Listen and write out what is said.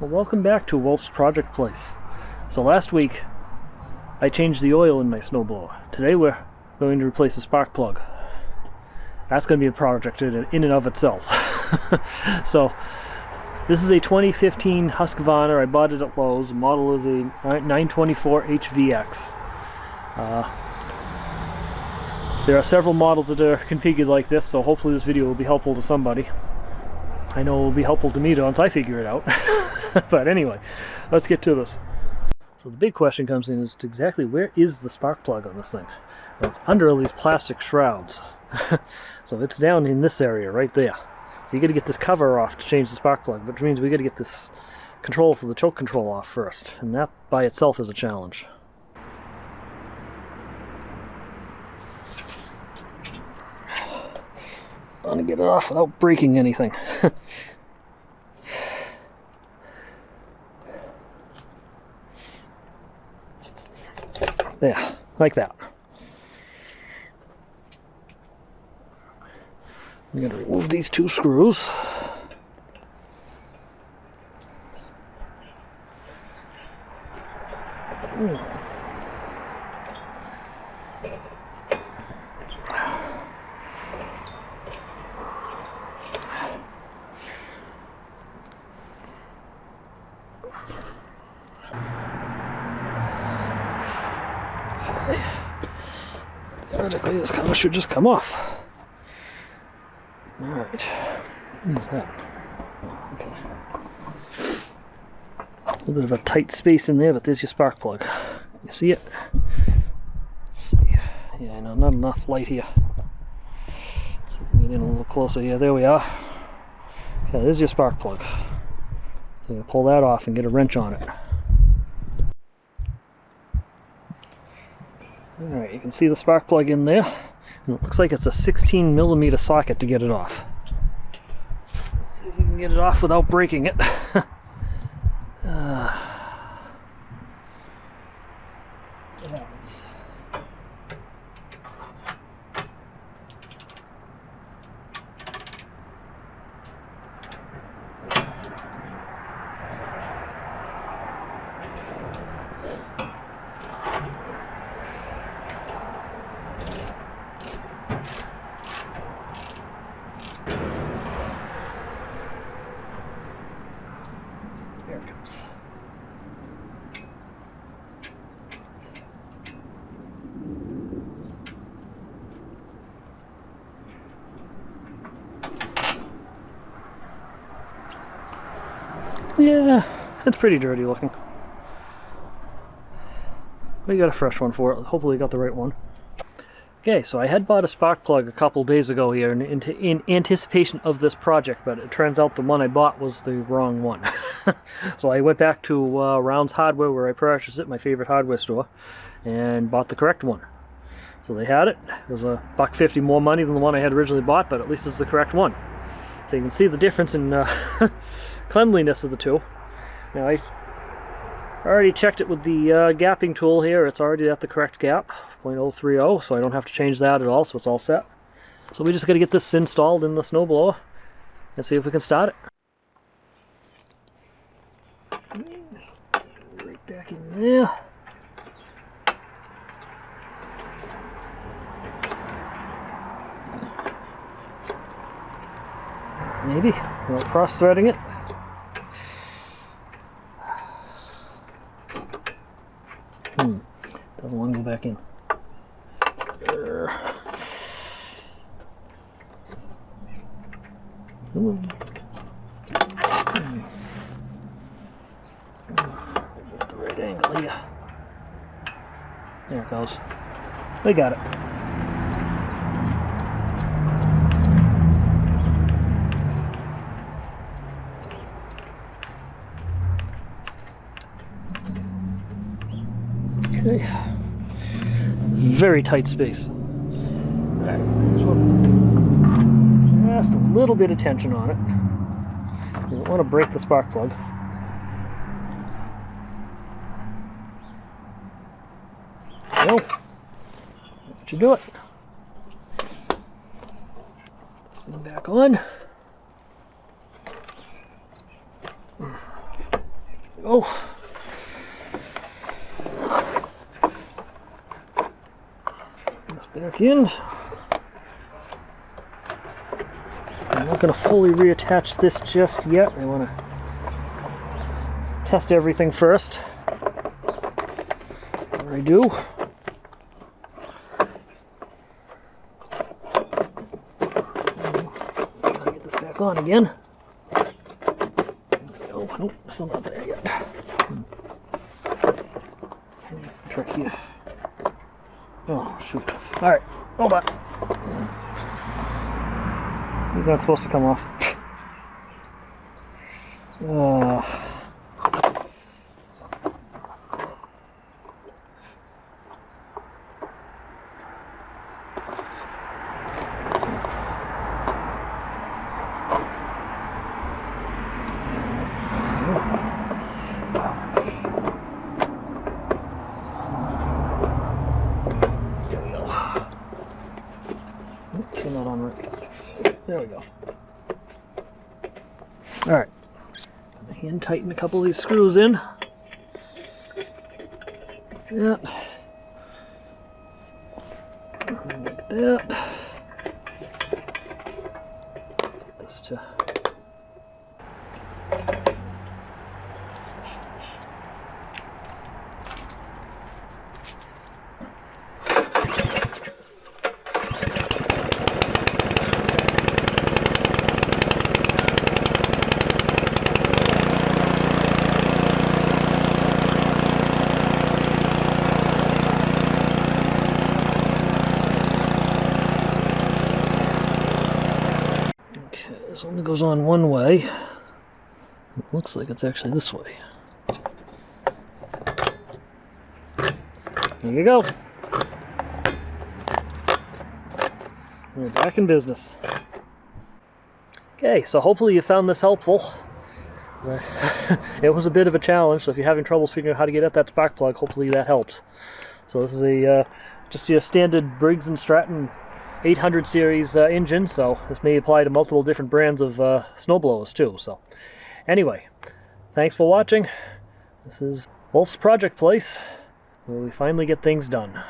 Well, welcome back to Wolf's Project Place. So last week I changed the oil in my snowblower. Today we're going to replace the spark plug. That's going to be a project in and of itself. So this is a 2015 Husqvarna. I bought it at Lowe's. The model is a 924HVX. There are several models that are configured like this, so hopefully this video will be helpful to somebody. I know it will be helpful to me once I figure it out. But anyway, let's get to this. So the big question comes in is exactly where is the spark plug on this thing? Well, it's under all these plastic shrouds. So it's down in this area right there. So you got to get this cover off to change the spark plug, which means we got to get this control for the choke control off first, and that by itself is a challenge. I want to get it off without breaking anything. There, like that. I'm going to remove these two screws. Theoretically, this cover should just come off. Alright. What is that? Oh, okay. A little bit of a tight space in there, but there's your spark plug. You see it? Let's see. Yeah, no, not enough light here. Let's see if we can get in a little closer. Yeah, there we are. Okay, there's your spark plug. So you pull that off and get a wrench on it. Alright, you can see the spark plug in there, and it looks like it's a 16mm socket to get it off. Let's see if we can get it off without breaking it. What happens? There it comes. Yeah, it's pretty dirty looking. We got a fresh one for it. Hopefully got the right one. Okay, so I had bought a spark plug a couple days ago here in anticipation of this project, but it turns out the one I bought was the wrong one. So I went back to Rounds Hardware, where I purchased it, my favorite hardware store, and bought the correct one. So they had it. It was $1.50 more money than the one I had originally bought, but at least it's the correct one. So you can see the difference in cleanliness of the two. Now I already checked it with the gapping tool here. It's already at the correct gap, 0.030, so I don't have to change that at all, so it's all set. So we just got to get this installed in the snowblower and see if we can start it. Right back in there. Maybe, without cross-threading it. Doesn't want to go back in. At the right angle here. There it goes. We got it. Okay. Very tight space. Alright, just a little bit of tension on it. You don't want to break the spark plug. Well, that should do it. This thing back on. go. This back in. I'm not going to fully reattach this just yet. I want to test everything first. There I do. Get this back on again. Oh, nope, still not there yet. That's the trick here. Oh, shoot. Alright, hold on. These aren't supposed to come off. Still not on right. There we go. Alright. Hand tighten a couple of these screws in. Like that. Like that. Get this to this only goes on one way. It looks like it's actually this way. There you go. We're back in business. Okay, so hopefully you found this helpful. It was a bit of a challenge, so if you're having troubles figuring out how to get at that spark plug, hopefully that helps. So this is a just your standard Briggs & Stratton 800 series engine, so this may apply to multiple different brands of snowblowers too. So anyway, thanks for watching. This is Wolf's Project Place, where we finally get things done.